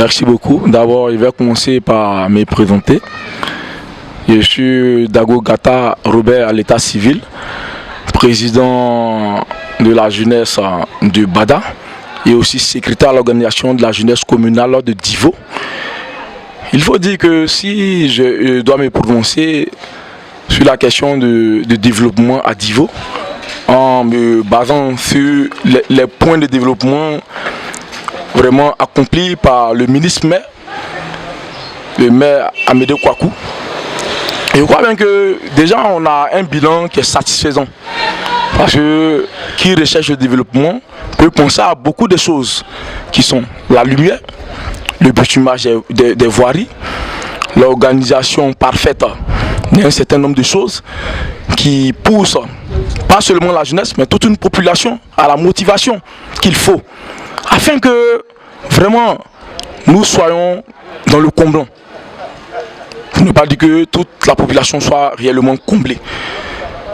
Merci beaucoup. D'abord, je vais commencer par me présenter. Je suis Dago Gata Robert à l'état civil, président de la jeunesse de Bada et aussi secrétaire à l'organisation de la jeunesse communale de Divo. Il faut dire que si je dois me prononcer sur la question de développement à Divo, en me basant sur les points de développement vraiment accomplis par le ministre maire, le maire Amédée Kouakou. Et je crois bien que déjà on a un bilan qui est satisfaisant. Parce que qui recherche le développement peut penser à beaucoup de choses qui sont la lumière, le bitumage des voiries, l'organisation parfaite d'un certain nombre de choses qui poussent pas seulement la jeunesse mais toute une population à la motivation qu'il faut afin que vraiment nous soyons dans le comblant. Pour ne pas dire que toute la population soit réellement comblée.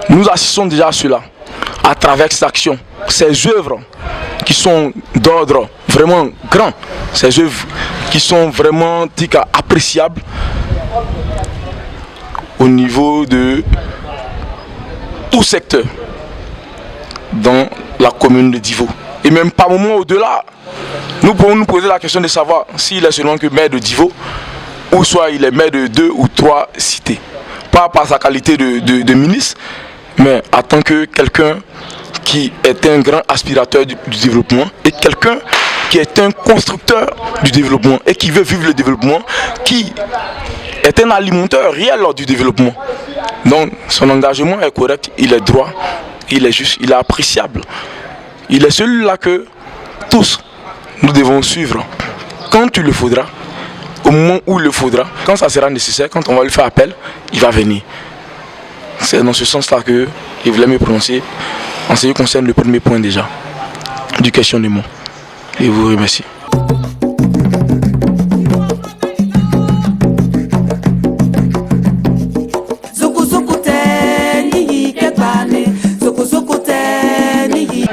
Nous assistons déjà à cela à travers ces actions, ces œuvres qui sont d'ordre vraiment grand, ces œuvres qui sont vraiment appréciables au niveau de tout secteur dans la commune de Divo. Et même par moment au-delà, nous pouvons nous poser la question de savoir s'il est seulement que maire de Divo ou soit il est maire de 2 ou 3 cités. Pas par sa qualité de ministre, mais en tant que quelqu'un qui est un grand aspirateur du développement et quelqu'un qui est un constructeur du développement et qui veut vivre le développement, qui est un alimenteur réel du développement. Donc son engagement est correct, il est droit, il est juste, il est appréciable. Il est celui-là que tous nous devons suivre quand il le faudra, au moment où il le faudra, quand ça sera nécessaire, quand on va lui faire appel, il va venir. C'est dans ce sens-là que je voulais me prononcer en ce qui concerne le premier point déjà du questionnement. Et vous remercie.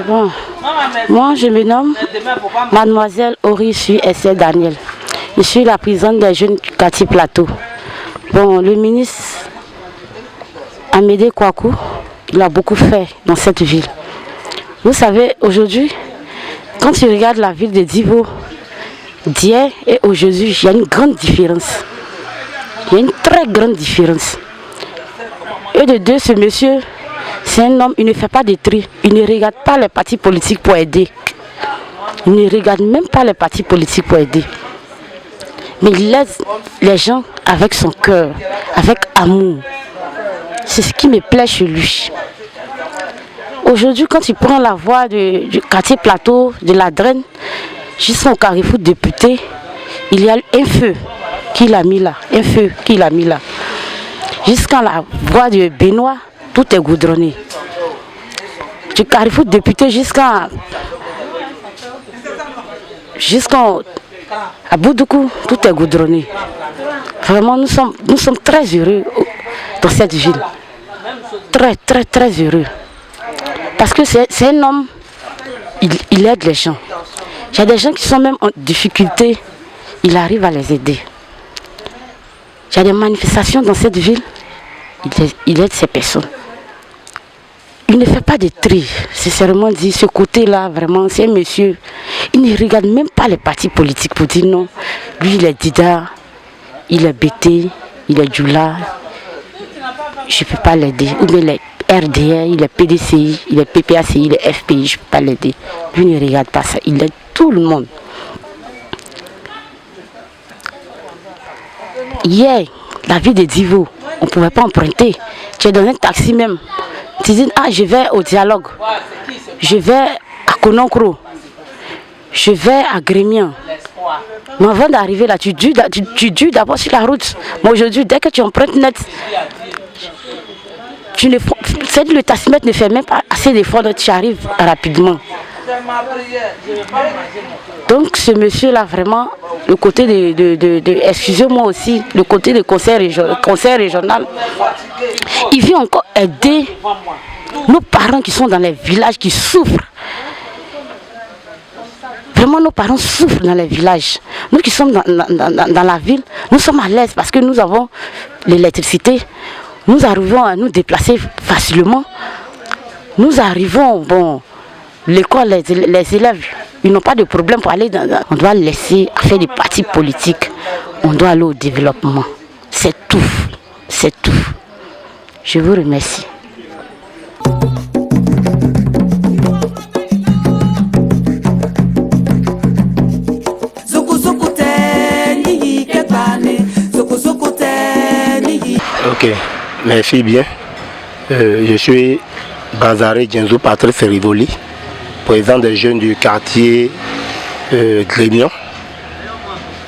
Bon, moi je me nomme Mademoiselle Orissu Esther Daniel. Je suis la présidente des jeunes du quartier Plateau. Bon, le ministre Amédée Kouakou, il a beaucoup fait dans cette ville. Vous savez, aujourd'hui, quand tu regardes la ville de Divo, d'hier et aujourd'hui, il y a une grande différence. Il y a une très grande différence. Et de deux, ce monsieur, c'est un homme, il ne fait pas de tri. Il ne regarde pas les partis politiques pour aider. Il ne regarde même pas les partis politiques pour aider. Mais il aide les gens avec son cœur, avec amour. C'est ce qui me plaît chez lui. Aujourd'hui, quand tu prends la voie du quartier Plateau, de la Draine, jusqu'au carrefour député, il y a un feu qu'il a mis là. Un feu qu'il a mis là. Jusqu'à la voie de Benoît, tout est goudronné. Du carrefour député jusqu'à Boudoukou, tout est goudronné. Vraiment, nous sommes très heureux dans cette ville. Très, très, très heureux. Parce que c'est un homme, il aide les gens. Il y a des gens qui sont même en difficulté, il arrive à les aider. Il y a des manifestations dans cette ville, il aide ces personnes. Il ne fait pas de tri, sincèrement dit, ce côté-là, vraiment, c'est un monsieur. Il ne regarde même pas les partis politiques pour dire non. Lui, il est Dida, il est BT, il est Djoula. Je ne peux pas l'aider. Ou bien les RDR, il est PDCI, il est PPACI, il est FPI, je ne peux pas l'aider. Lui ne regarde pas ça, il aide tout le monde. Hier, la ville de Divo, on ne pouvait pas emprunter. Tu es dans un taxi même. Tu dis, ah, je vais au dialogue, je vais à Kononkro, je vais à Grémian. Mais avant d'arriver là, tu dures d'abord sur la route. Mais aujourd'hui, dès que tu empruntes net, le taximètre ne fait même pas assez d'efforts, donc tu arrives rapidement. Donc ce monsieur-là, vraiment, le côté excusez-moi aussi, le côté de conseil régional, il vient encore aider nos parents qui sont dans les villages, qui souffrent. Vraiment, nos parents souffrent dans les villages. Nous qui sommes dans la ville, nous sommes à l'aise parce que nous avons l'électricité. Nous arrivons à nous déplacer facilement. Nous arrivons, bon, l'école, les élèves, ils n'ont pas de problème pour aller On doit laisser faire des partis politiques. On doit aller au développement. C'est tout. C'est tout. Je vous remercie. Ok, merci bien. Je suis Bazaré Djenzou Patrice Rivoli, président des jeunes du quartier Grémion.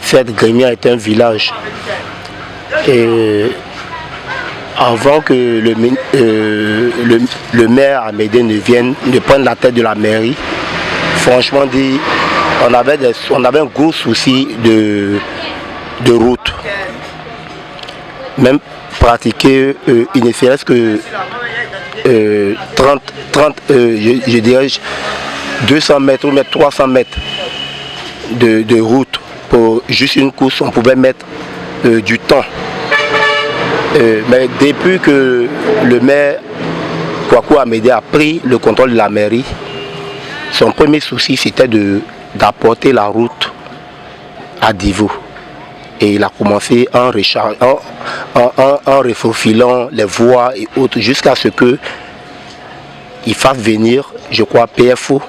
Cette Grémion est un village. Et avant que le maire Amédée ne prenne la tête de la mairie, franchement dit, on avait un gros souci de route. Même pratiquer, il ne serait que je dirais 200 mètres ou même 300 mètres de route pour juste une course, on pouvait mettre du temps. Mais depuis que le maire Kwaku Amédée a pris le contrôle de la mairie, son premier souci c'était d'apporter la route à Divo. Et il a commencé en refaufilant les voies et autres jusqu'à ce qu'il fasse venir, je crois, PFO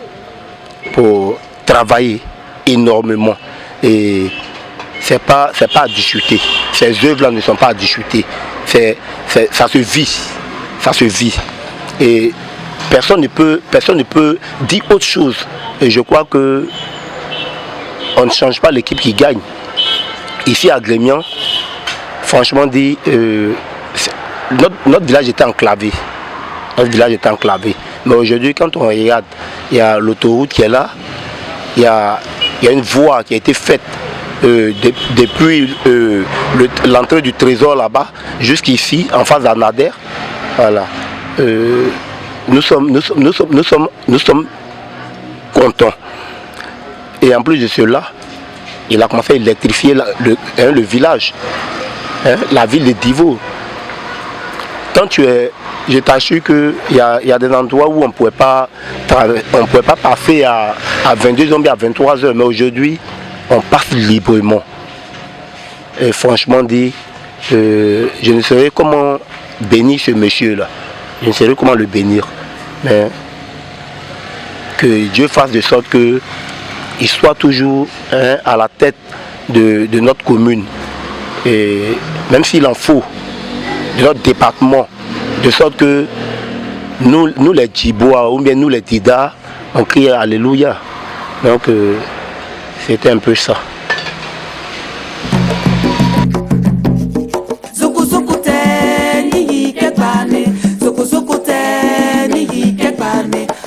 pour travailler énormément. Et c'est pas à discuter. Ces œuvres-là ne sont pas à discuter. Ça se vit. Ça se vit. Et personne ne peut dire autre chose. Et je crois que on ne change pas l'équipe qui gagne. Ici à Grémion, franchement dit, notre village était enclavé. Notre village était enclavé. Mais aujourd'hui, quand on regarde, il y a l'autoroute qui est là, il y a une voie qui a été faite depuis l'entrée du trésor là-bas, jusqu'ici, en face d'Anader. Voilà. Nous sommes contents. Et en plus de cela, il a commencé à électrifier le village, la ville de Divo. Quand je t'assure qu'il y a des endroits où on ne pouvait pas passer à 22h ou à 23h, mais aujourd'hui, on passe librement. Et franchement dit, je ne saurais comment bénir ce monsieur-là. Je ne saurais comment le bénir. Mais que Dieu fasse de sorte que il soit toujours à la tête de notre commune. Et même s'il en faut, de notre département, de sorte que nous les Djibois ou bien nous les Dida, on crie Alléluia. Donc c'était un peu ça.